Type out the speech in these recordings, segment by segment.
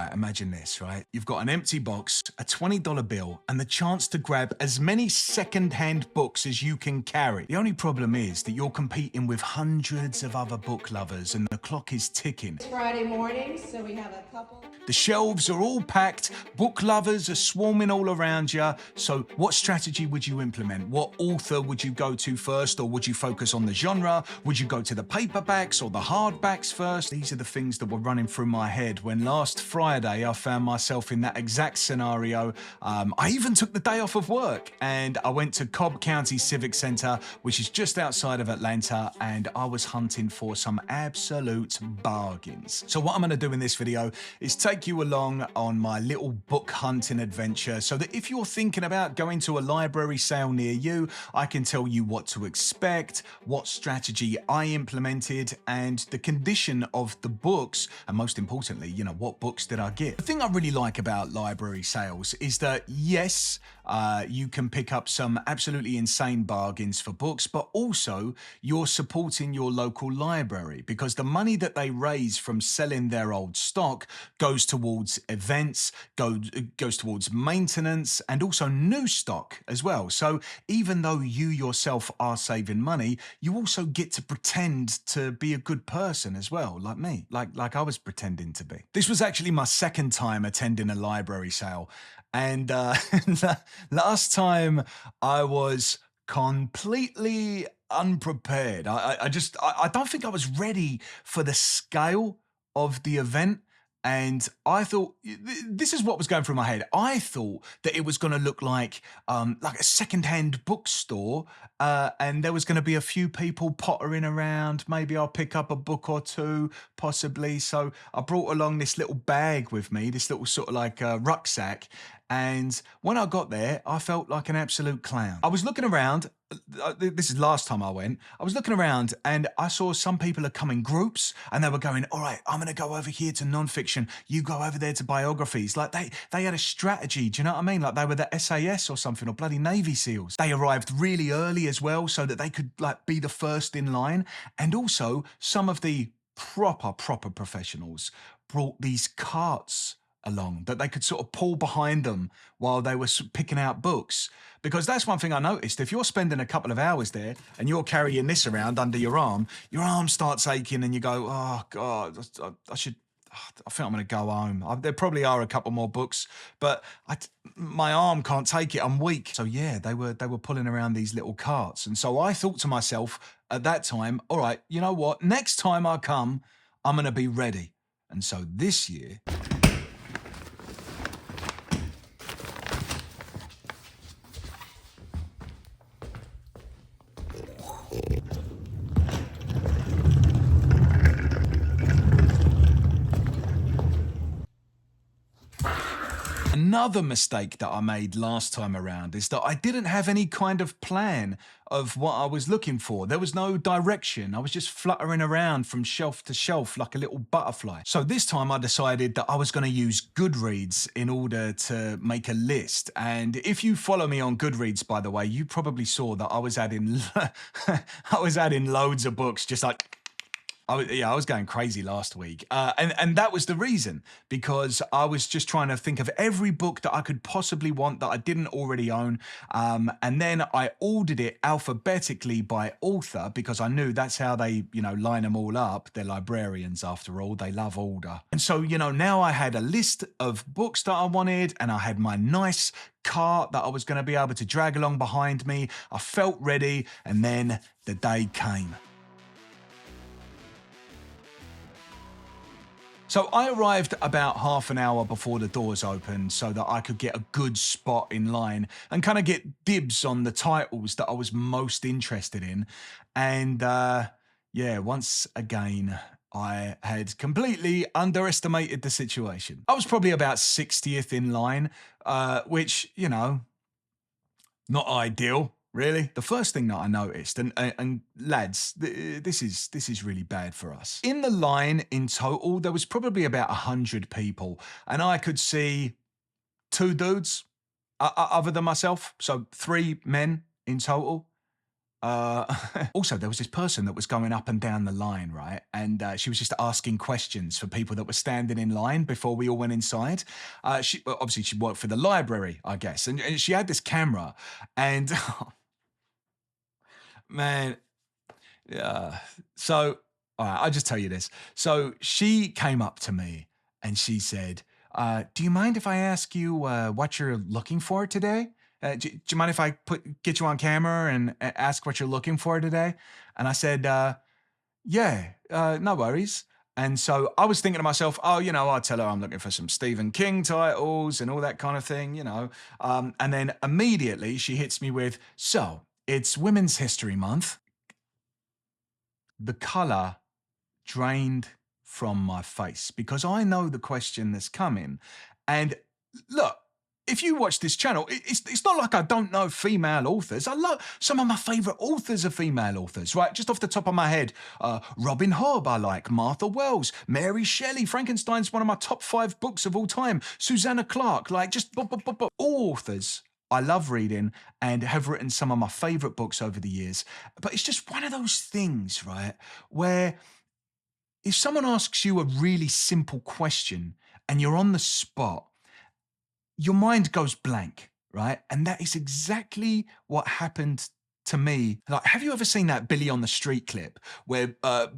Right, imagine this, right? You've got an empty box, a $20 bill, and the chance to grab as many second-hand books as you can carry. The only problem is that you're competing with hundreds of other book lovers and the clock is ticking. It's Friday morning, so we have a couple. The shelves are all packed, book lovers are swarming all around you. So what strategy would you implement? What author would you go to first, or would you focus on the genre? Would you go to the paperbacks or the hardbacks first? These are the things that were running through my head when last Friday I found myself in that exact scenario. I even took the day off of work and I went to Cobb County Civic Center, which is just outside of Atlanta, and I was hunting for some absolute bargains. So what I'm going to do in this video is take you along on my little book hunting adventure so that if you're thinking about going to a library sale near you, I can tell you what to expect, what strategy I implemented, and the condition of the books, and most importantly, you know, what books did I get. The thing I really like about library sales is that yes, you can pick up some absolutely insane bargains for books, but also you're supporting your local library because the money that they raise from selling their old stock goes towards events, goes towards maintenance, and also new stock as well. So even though you yourself are saving money, you also get to pretend to be a good person as well, like me, like I was pretending to be. This was actually my second time attending a library sale, and last time I was completely unprepared. I don't think I was ready for the scale of the event. And I thought, this is what was going through my head. I thought that it was going to look like a secondhand bookstore, and there was going to be a few people pottering around. Maybe I'll pick up a book or two, possibly. So I brought along this little bag with me, this little sort of like rucksack. And when I got there, I felt like an absolute clown. I was looking around. This is last time I went. I was looking around and I saw some people had come in groups and they were going, all right, I'm going to go over here to nonfiction. You go over there to biographies. Like they had a strategy. Do you know what I mean? Like they were the SAS or something, or bloody Navy SEALs. They arrived really early as well so that they could like be the first in line. And also some of the proper professionals brought these carts along that they could sort of pull behind them while they were picking out books. Because that's one thing I noticed. If you're spending a couple of hours there and you're carrying this around under your arm starts aching and you go, oh God, I think I'm going to go home. There probably are a couple more books, but my arm can't take it. I'm weak. So yeah, they were pulling around these little carts. And so I thought to myself at that time, all right, you know what? Next time I come, I'm going to be ready. And so this year, another mistake that I made last time around is that I didn't have any kind of plan of what I was looking for. There was no direction. I was just fluttering around from shelf to shelf like a little butterfly. So this time I decided that I was going to use Goodreads in order to make a list. And if you follow me on Goodreads, by the way, you probably saw that I was adding loads of books, just like I was going crazy last week. And that was the reason, because I was just trying to think of every book that I could possibly want that I didn't already own. And then I ordered it alphabetically by author because I knew that's how they, line them all up. They're librarians after all. They love order. And so, now I had a list of books that I wanted and I had my nice cart that I was going to be able to drag along behind me. I felt ready. And then the day came. So I arrived about half an hour before the doors opened so that I could get a good spot in line and kind of get dibs on the titles that I was most interested in. And once again, I had completely underestimated the situation. I was probably about 60th in line, which, not ideal. Really? The first thing that I noticed, and lads, this is really bad for us. In the line in total, there was probably about 100 people, and I could see 2 dudes other than myself, so 3 men in total. Also, there was this person that was going up and down the line, right? And she was just asking questions for people that were standing in line before we all went inside. Obviously, she worked for the library, I guess. And she had this camera. And, man, yeah. So, all right, I'll just tell you this. So she came up to me and she said, do you mind if I ask you what you're looking for today? Do you mind if I get you on camera and ask what you're looking for today? And I said, yeah, no worries. And so I was thinking to myself, oh, I'll tell her I'm looking for some Stephen King titles and all that kind of thing, And then immediately she hits me with, so it's Women's History Month. The color drained from my face because I know the question that's coming. And look, if you watch this channel, it's not like I don't know female authors. I love some of my favorite authors are female authors, right? Just off the top of my head, Robin Hobb, I like, Martha Wells, Mary Shelley, Frankenstein's one of my top 5 books of all time, Susanna Clarke, like just all authors I love reading and have written some of my favorite books over the years. But it's just one of those things, right, where if someone asks you a really simple question and you're on the spot, your mind goes blank, right? And that is exactly what happened to me. Like, have you ever seen that Billy on the Street clip where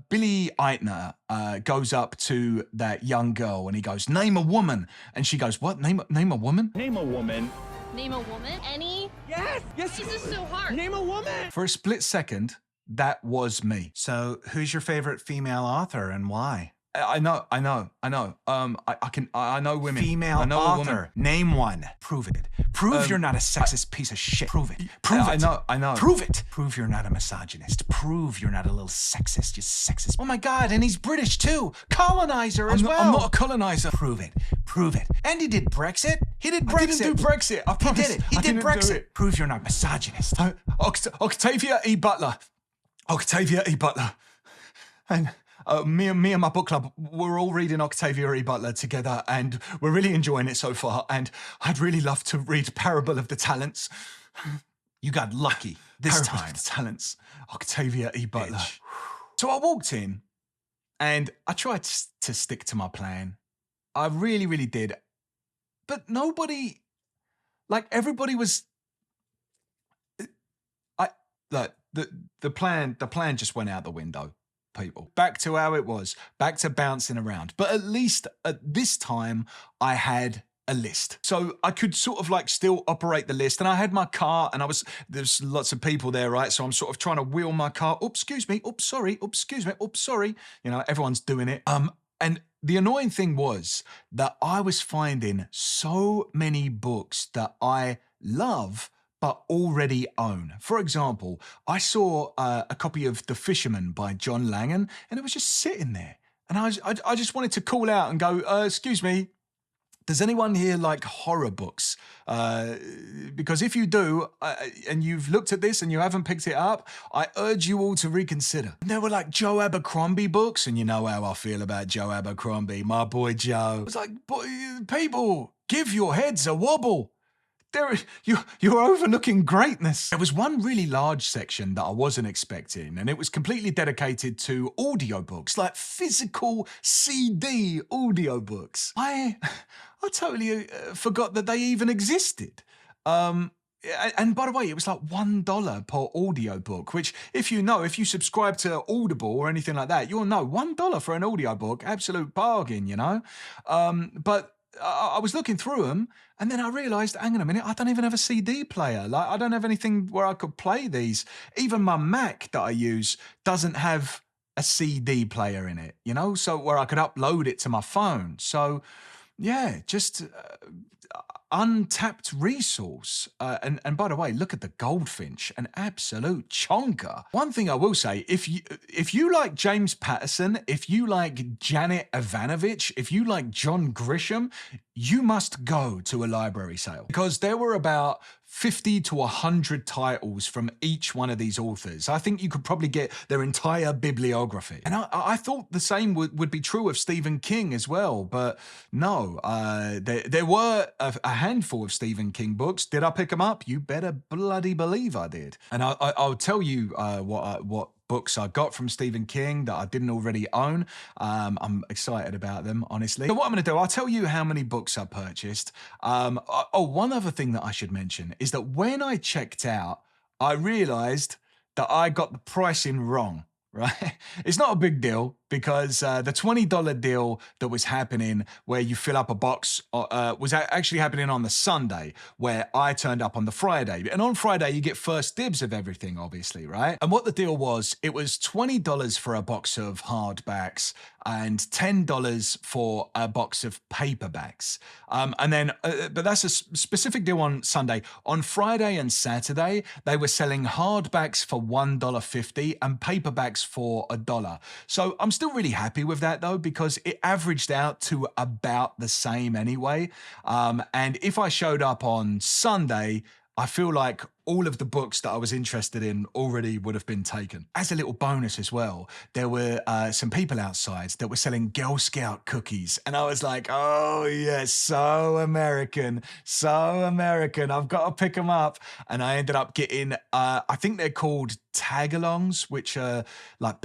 Billy Eichner goes up to that young girl and he goes, name a woman. And she goes, what? Name a woman? Name a woman. Name a woman? Any? Yes! This is so hard. Name a woman! For a split second, that was me. So who's your favorite female author and why? I know. I know women. Female I know author. Name one. Prove it. Prove you're not a sexist piece of shit. Prove it. Prove it. I know. Prove it. Prove you're not a misogynist. Prove you're not a little sexist, you sexist. Oh my God, and he's British too. Colonizer as well. I'm not a colonizer. Prove it. Prove it. And he did Brexit. He did Brexit. I didn't do Brexit. I promise. He did it. He I did didn't Brexit. do it. Prove you're not misogynist. Octavia E. Butler. Octavia E. Butler. And me and my book club, we're all reading Octavia E. Butler together and we're really enjoying it so far. And I'd really love to read Parable of the Talents. You got lucky this Parable time. of the Talents. Octavia E. Butler. Bitch. So I walked in and I tried to stick to my plan. I really, really did. But nobody, like everybody was, the plan just went out the window. People. Back to how it was, back to bouncing around. But at least at this time, I had a list. So I could sort of like still operate the list. And I had my car and there's lots of people there, right? So I'm sort of trying to wheel my car. Oops, excuse me. Oops, sorry. Oops, excuse me. Oops, sorry. Everyone's doing it. And the annoying thing was that I was finding so many books that I love but already own. For example, I saw a copy of The Fisherman by John Langan, and it was just sitting there. And I just wanted to call out and go, excuse me, does anyone here like horror books? Because if you do, and you've looked at this and you haven't picked it up, I urge you all to reconsider. And there were like Joe Abercrombie books, and you know how I feel about Joe Abercrombie, my boy Joe. It's like, people, give your heads a wobble. You're overlooking greatness. There was one really large section that I wasn't expecting, and it was completely dedicated to audiobooks, like physical CD audiobooks. I totally forgot that they even existed. And by the way, it was like $1 per audiobook, which if you subscribe to Audible or anything like that, you'll know $1 for an audiobook, absolute bargain, But I was looking through them and then I realized, hang on a minute, I don't even have a CD player. Like, I don't have anything where I could play these. Even my Mac that I use doesn't have a CD player in it, so where I could upload it to my phone. So yeah, just untapped resource. And by the way, look at the goldfinch, an absolute chonker. One thing I will say, if you like James Patterson, if you like Janet Ivanovich, if you like John Grisham, you must go to a library sale because there were about 50 to 100 titles from each one of these authors. I think you could probably get their entire bibliography. And I thought the same would be true of Stephen King as well, but no, there were a handful of Stephen King books. Did I pick them up? You better bloody believe I did. And I'll tell you what books I got from Stephen King that I didn't already own. I'm excited about them, honestly. So what I'm going to do, I'll tell you how many books I purchased. One other thing that I should mention is that when I checked out, I realized that I got the pricing wrong, right? It's not a big deal because the $20 deal that was happening where you fill up a box was actually happening on the Sunday, where I turned up on the Friday. And on Friday, you get first dibs of everything, obviously, right? And what the deal was, it was $20 for a box of hardbacks and $10 for a box of paperbacks. But that's a specific deal on Sunday. On Friday and Saturday, they were selling hardbacks for $1.50 and paperbacks for $1. So I'm still really happy with that though, because it averaged out to about the same anyway. And if I showed up on Sunday, I feel like all of the books that I was interested in already would have been taken. As a little bonus as well, there were some people outside that were selling Girl Scout cookies. And I was like, oh yes, so American, so American. I've got to pick them up. And I ended up getting, I think they're called tagalongs, which are like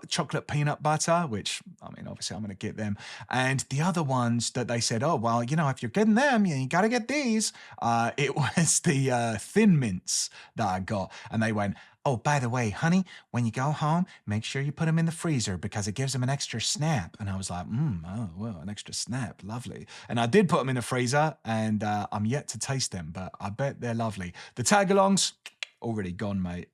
chocolate peanut butter, which, I mean, obviously I'm going to get them. And the other ones that they said, oh, well, you know, if you're getting them, you got to get these. It was the Thin Mints that I got. And they went, oh, by the way, honey, when you go home, make sure you put them in the freezer because it gives them an extra snap. And I was like, oh, well, an extra snap. Lovely. And I did put them in the freezer and I'm yet to taste them, but I bet they're lovely. The tagalongs, already gone, mate.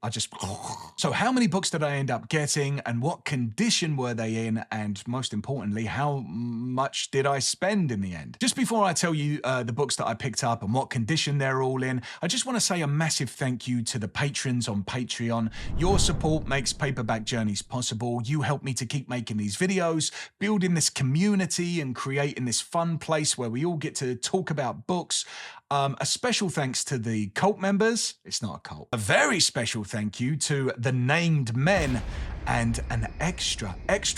So how many books did I end up getting and what condition were they in? And most importantly, how much did I spend in the end? Just before I tell you the books that I picked up and what condition they're all in, I just want to say a massive thank you to the patrons on Patreon. Your support makes Paperback Journeys possible. You help me to keep making these videos, building this community and creating this fun place where we all get to talk about books. A special thanks to the cult members. It's not a cult. A very special thank you to the named men and an extra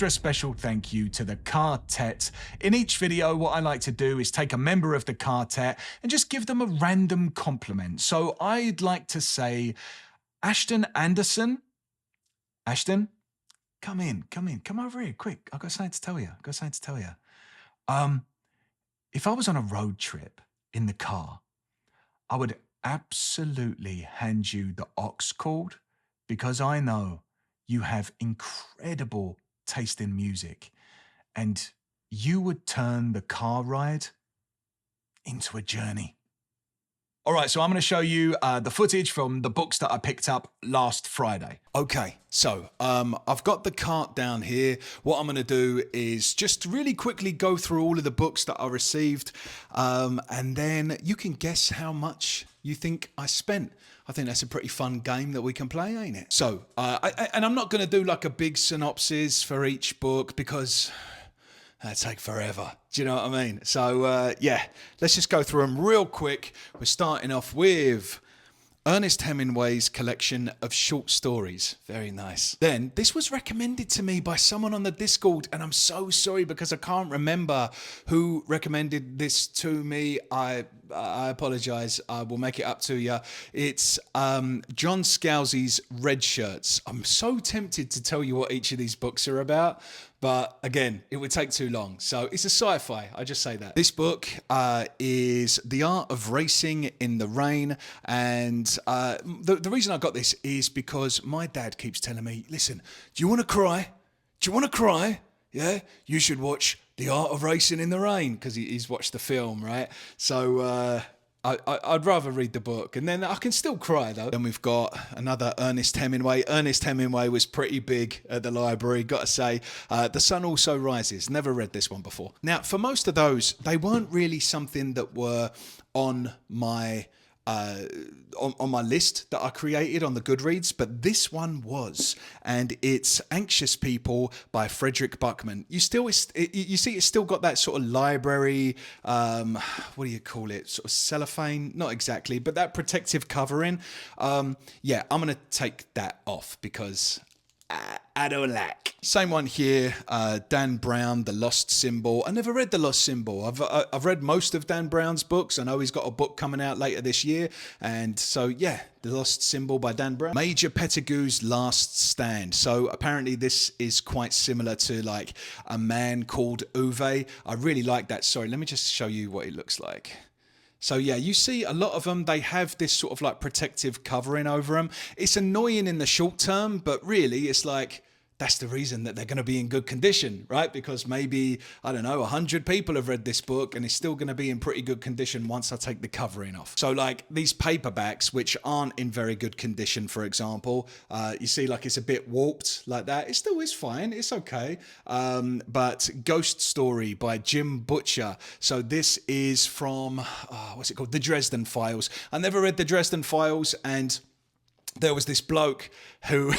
special thank you to the quartet. In each video, what I like to do is take a member of the quartet and just give them a random compliment. So I'd like to say, Ashton Anderson. Ashton, come over here, quick. I've got something to tell you. If I was on a road trip in the car, I would absolutely hand you the aux cord because I know you have incredible taste in music and you would turn the car ride into a journey. All right, so I'm going to show you the footage from the books that I picked up last Friday. Okay, so I've got the cart down here. What I'm going to do is just really quickly go through all of the books that I received, and then you can guess how much you think I spent. I think that's a pretty fun game that we can play, ain't it? So, and I'm not going to do like a big synopsis for each book because that'd take forever. Do you know what I mean? So, yeah, let's just go through them real quick. We're starting off with Ernest Hemingway's collection of short stories. Very nice. Then, this was recommended to me by someone on the Discord, and I'm so sorry because I can't remember who recommended this to me. I apologize. I will make it up to you. It's John Scalzi's Red Shirts. I'm so tempted to tell you what each of these books are about, but again, it would take too long. So it's a sci-fi. I just say that. This book is The Art of Racing in the Rain. And the reason I got this is because my dad keeps telling me, listen, do you want to cry? Do you want to cry? Yeah, you should watch The Art of Racing in the Rain because he's watched the film, right? So I'd rather read the book, and then I can still cry though. Then we've got another Ernest Hemingway. Ernest Hemingway was pretty big at the library, gotta say. The Sun Also Rises. Never read this one before. Now, for most of those, they weren't really something that were on my on my list that I created on the Goodreads, but this one was, and it's Anxious People by Frederick Buckman. You see, it's still got that sort of library, what do you call it? Sort of cellophane, not exactly, but that protective covering. Yeah, I'm gonna take that off because I don't like. Same one here, Dan Brown, The Lost Symbol. I never read The Lost Symbol. I've read most of Dan Brown's books. I know he's got a book coming out later this year. And so, yeah, The Lost Symbol by Dan Brown. Major Pettigew's Last Stand. So apparently this is quite similar to like A Man Called Uwe. I really like that. Sorry, let me just show you what it looks like. So yeah, you see a lot of them, they have this sort of like protective covering over them. It's annoying in the short term, but really it's like, that's the reason that they're going to be in good condition, right? Because maybe, I don't know, 100 people have read this book and it's still going to be in pretty good condition once I take the covering off. So like these paperbacks, which aren't in very good condition, for example, you see like it's a bit warped like that. It still is fine. It's okay. But Ghost Story by Jim Butcher. So this is from, what's it called? The Dresden Files. I never read the Dresden Files, and there was this bloke who,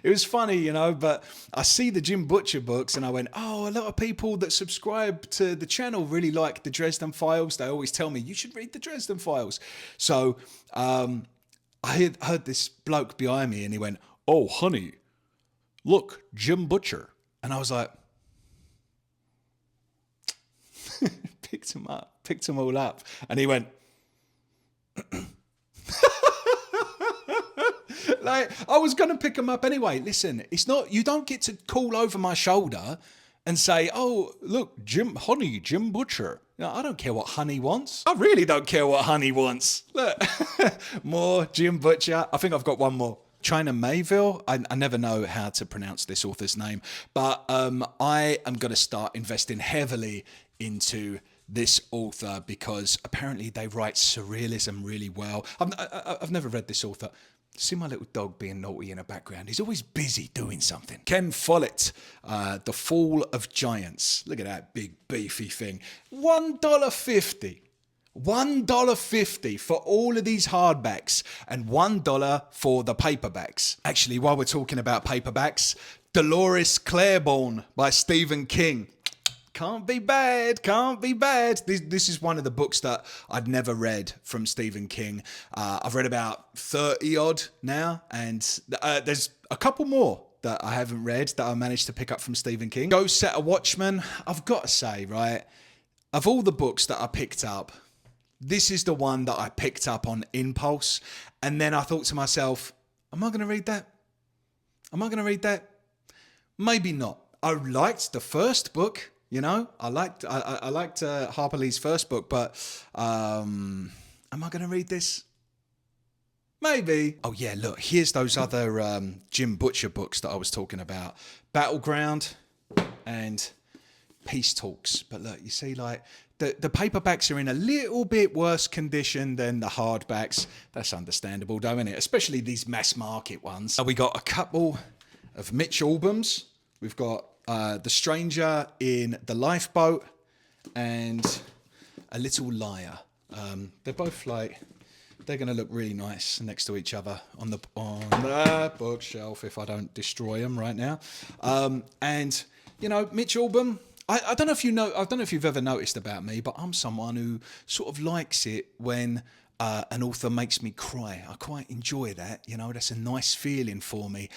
it was funny, you know, but I see the Jim Butcher books and I went, oh, a lot of people that subscribe to the channel really like the Dresden Files. They always tell me, you should read the Dresden Files. So I heard this bloke behind me and he went, oh, honey, look, Jim Butcher. And I was like, picked him all up. And he went, like, I was going to pick him up anyway. Listen, it's not, you don't get to call over my shoulder and say, oh, look, Jim Butcher. No, I don't care what Honey wants. I really don't care what Honey wants. Look, more Jim Butcher. I think I've got one more. China Mayville. I never know how to pronounce this author's name, but I am going to start investing heavily into this author because apparently they write surrealism really well. I've never read this author. See my little dog being naughty in the background. He's always busy doing something. Ken Follett, The Fall of Giants. Look at that big beefy thing. $1.50. $1.50 for all of these hardbacks and $1 for the paperbacks. Actually, while we're talking about paperbacks, Dolores Claiborne by Stephen King. Can't be bad, can't be bad. This is one of the books that I'd never read from Stephen King. I've read about 30 odd now, and there's a couple more that I haven't read that I managed to pick up from Stephen King. Go Set a Watchman. I've got to say, right, of all the books that I picked up, this is the one that I picked up on impulse. And then I thought to myself, am I going to read that? Am I going to read that? Maybe not. I liked the first book. You know, I liked Harper Lee's first book, but am I going to read this? Maybe. Oh yeah, look, here's those other Jim Butcher books that I was talking about. Battleground and Peace Talks. But look, you see, like, the paperbacks are in a little bit worse condition than the hardbacks. That's understandable, though, isn't it? Especially these mass market ones. We got a couple of Mitch Albums. We've got The Stranger in the Lifeboat and A Little Liar. They're both like, they're going to look really nice next to each other on the bookshelf if I don't destroy them right now. And you know, Mitch Albom, I don't know if you know, I don't know if you've ever noticed about me, but I'm someone who sort of likes it when an author makes me cry. I quite enjoy that, you know, that's a nice feeling for me.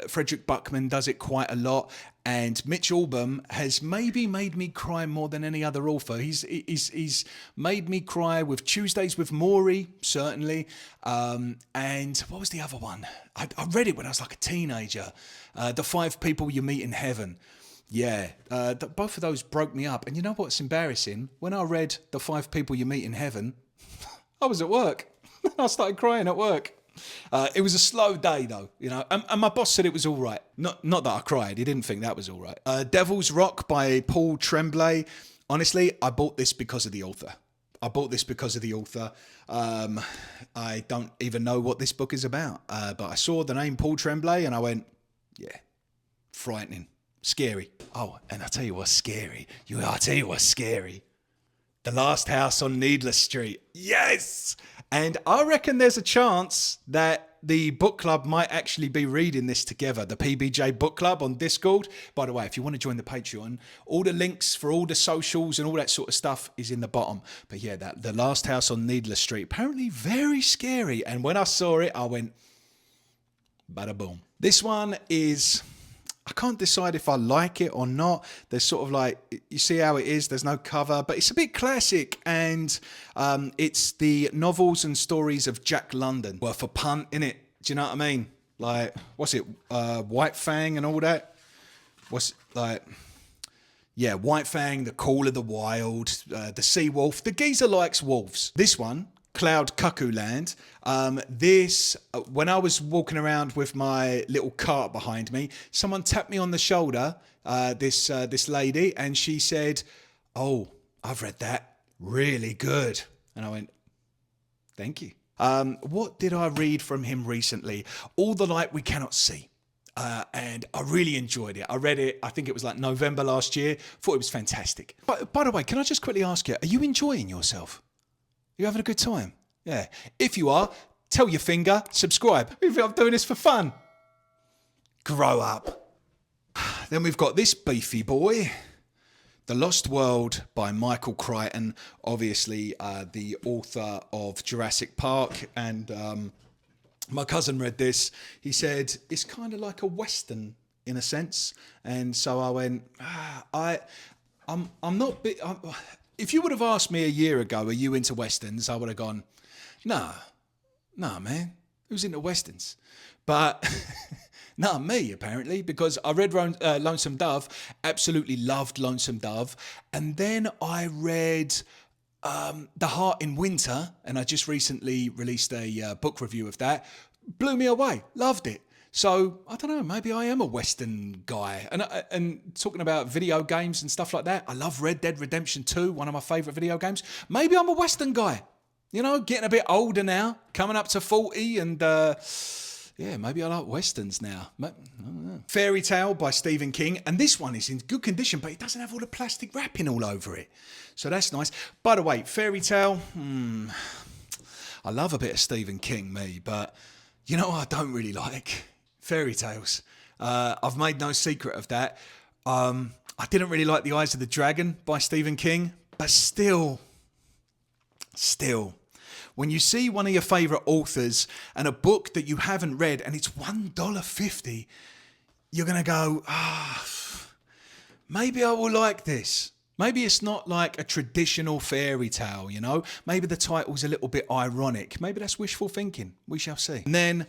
Frederick Buckman does it quite a lot, and Mitch Albom has maybe made me cry more than any other author. He's made me cry with Tuesdays with Maury, certainly, and what was the other one? I read it when I was like a teenager, The 5 People You Meet in Heaven. Yeah, both of those broke me up. And you know what's embarrassing? When I read The 5 People You Meet in Heaven, I was at work. I started crying at work. It was a slow day, though, you know, and my boss said it was all right. Not that I cried. He didn't think that was all right. Devil's Rock by Paul Tremblay. Honestly, I bought this because of the author. I don't even know what this book is about, but I saw the name Paul Tremblay and I went, yeah, frightening. Scary. Oh, and I'll tell you what's scary. I'll tell you what's scary. The Last House on Needless Street. Yes! And I reckon there's a chance that the book club might actually be reading this together. The PBJ Book Club on Discord. By the way, if you want to join the Patreon, all the links for all the socials and all that sort of stuff is in the bottom. But yeah, that The Last House on Needless Street, apparently very scary. And when I saw it, I went, bada boom. This one is... I can't decide if I like it or not. There's sort of like, you see how it is, there's no cover, but it's a bit classic, and it's the novels and stories of Jack London. Worth a punt, innit? Do you know what I mean? Like, what's it, White Fang and all that? What's, like, yeah, White Fang, The Call of the Wild, The Sea Wolf. The geezer likes wolves. This one, Cloud Cuckoo Land. When I was walking around with my little cart behind me, someone tapped me on the shoulder, this lady, and she said, "Oh, I've read that. Really good." And I went, "Thank you." What did I read from him recently? All the Light We Cannot See. And I really enjoyed it. I read it, I think it was like November last year. Thought it was fantastic. But by the way, can I just quickly ask you, are you enjoying yourself? You having a good time? Yeah. If you are, tell your finger, subscribe. I'm doing this for fun. Grow up. Then we've got this beefy boy, The Lost World by Michael Crichton, obviously the author of Jurassic Park. And my cousin read this. He said, it's kind of like a Western in a sense. And so I went, I'm not... If you would have asked me a year ago, are you into Westerns? I would have gone, nah, man. Who's into Westerns? But not me, apparently, because I read Lonesome Dove, absolutely loved Lonesome Dove. And then I read The Heart in Winter, and I just recently released a book review of that. Blew me away. Loved it. So, I don't know, maybe I am a Western guy. And talking about video games and stuff like that, I love Red Dead Redemption 2, one of my favourite video games. Maybe I'm a Western guy. You know, getting a bit older now, coming up to 40, and yeah, maybe I like Westerns now. I don't know. Fairy Tale by Stephen King, and this one is in good condition, but it doesn't have all the plastic wrapping all over it. So that's nice. By the way, Fairy Tale, I love a bit of Stephen King, me, but you know what I don't really like? Fairy tales. I've made no secret of that. I didn't really like The Eyes of the Dragon by Stephen King, but still, when you see one of your favourite authors and a book that you haven't read and it's $1.50, you're going to go, maybe I will like this. Maybe it's not like a traditional fairy tale, you know? Maybe the title's a little bit ironic. Maybe that's wishful thinking. We shall see. And then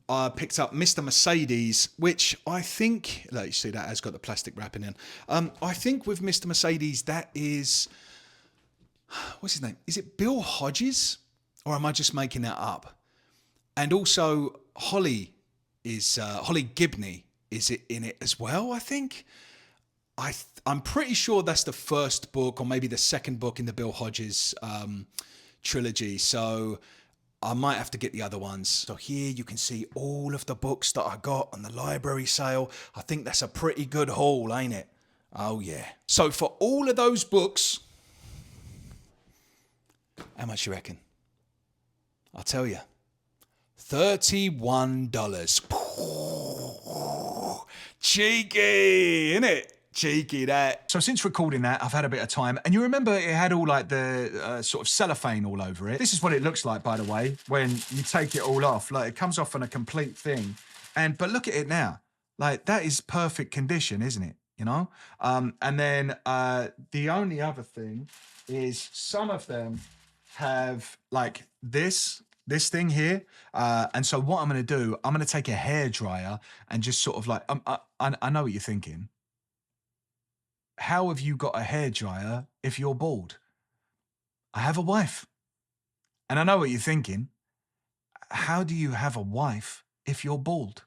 I picked up Mr. Mercedes, which I think... Look, you see that has got the plastic wrapping in. I think with Mr. Mercedes, that is... What's his name? Is it Bill Hodges? Or am I just making that up? And also, Holly Gibney is in it as well, I think. I'm pretty sure that's the first book or maybe the second book in the Bill Hodges trilogy. So I might have to get the other ones. So here you can see all of the books that I got on the library sale. I think that's a pretty good haul, ain't it? Oh, yeah. So for all of those books, how much you reckon? I'll tell you. $31. Cheeky, innit? Cheeky, that. So since recording that, I've had a bit of time. And you remember it had all like the sort of cellophane all over it. This is what it looks like, by the way, when you take it all off. Like, it comes off on a complete thing. But look at it now. Like, that is perfect condition, isn't it? You know? And then the only other thing is some of them have like this thing here. And so what I'm going to do, I'm going to take a hairdryer and just sort of like, I know what you're thinking. How have you got a hairdryer if you're bald? I have a wife. And I know what you're thinking. How do you have a wife if you're bald?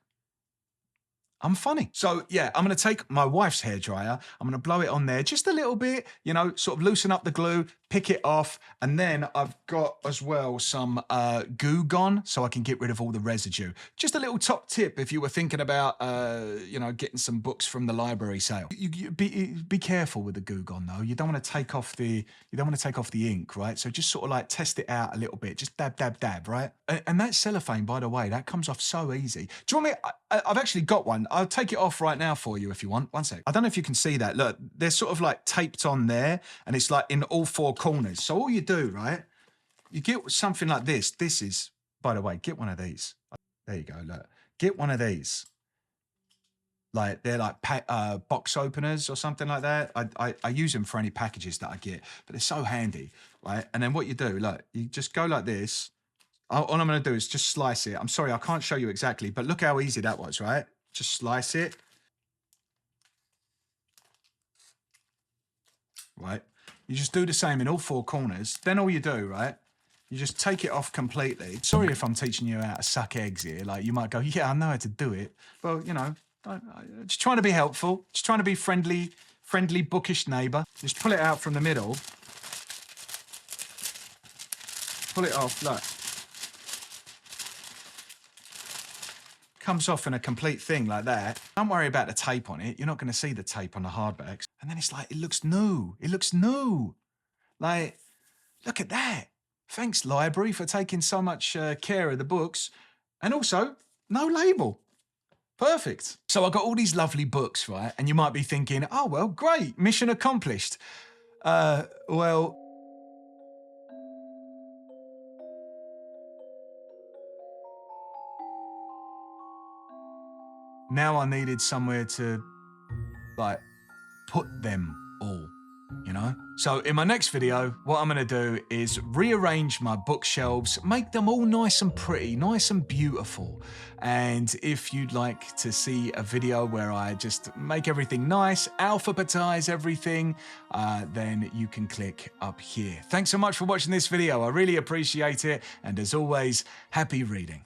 I'm funny. So yeah, I'm going to take my wife's hairdryer. I'm going to blow it on there just a little bit, you know, sort of loosen up the glue, pick it off, and then I've got as well some Goo Gone, so I can get rid of all the residue. Just a little top tip if you were thinking about, you know, getting some books from the library sale. You be careful with the Goo Gone though. You don't want to take off the ink, right? So just sort of like test it out a little bit. Just dab, dab, dab, right? And that cellophane, by the way, that comes off so easy. Do you want me? I've actually got one. I'll take it off right now for you if you want. One sec. I don't know if you can see that. Look, they're sort of like taped on there, and it's like in all four corners. So all you do, right, you get something like this. This is, by the way, get one of these. There you go, look. Get one of these. Like, they're like box openers or something like that. I use them for any packages that I get, but they're so handy, right? And then what you do, look, you just go like this. All I'm going to do is just slice it. I'm sorry, I can't show you exactly, but look how easy that was, right? Just slice it. Right? You just do the same in all four corners. Then all you do, right, you just take it off completely. Sorry if I'm teaching you how to suck eggs here. Like, you might go, yeah, I know how to do it. Well, you know, just trying to be helpful. Just trying to be friendly, bookish neighbour. Just pull it out from the middle. Pull it off, look. Comes off in a complete thing like that. Don't worry about the tape on it. You're not going to see the tape on the hardbacks. And then it's like, it looks new. It looks new. Like, look at that. Thanks, library, for taking so much care of the books. And also, no label. Perfect. So I got all these lovely books, right? And you might be thinking, oh, well, great, mission accomplished. Well... Now I needed somewhere to, like, put them all, you know? So in my next video, what I'm gonna do is rearrange my bookshelves, make them all nice and pretty, nice and beautiful. And if you'd like to see a video where I just make everything nice, alphabetize everything, then you can click up here. Thanks so much for watching this video. I really appreciate it. And as always, happy reading.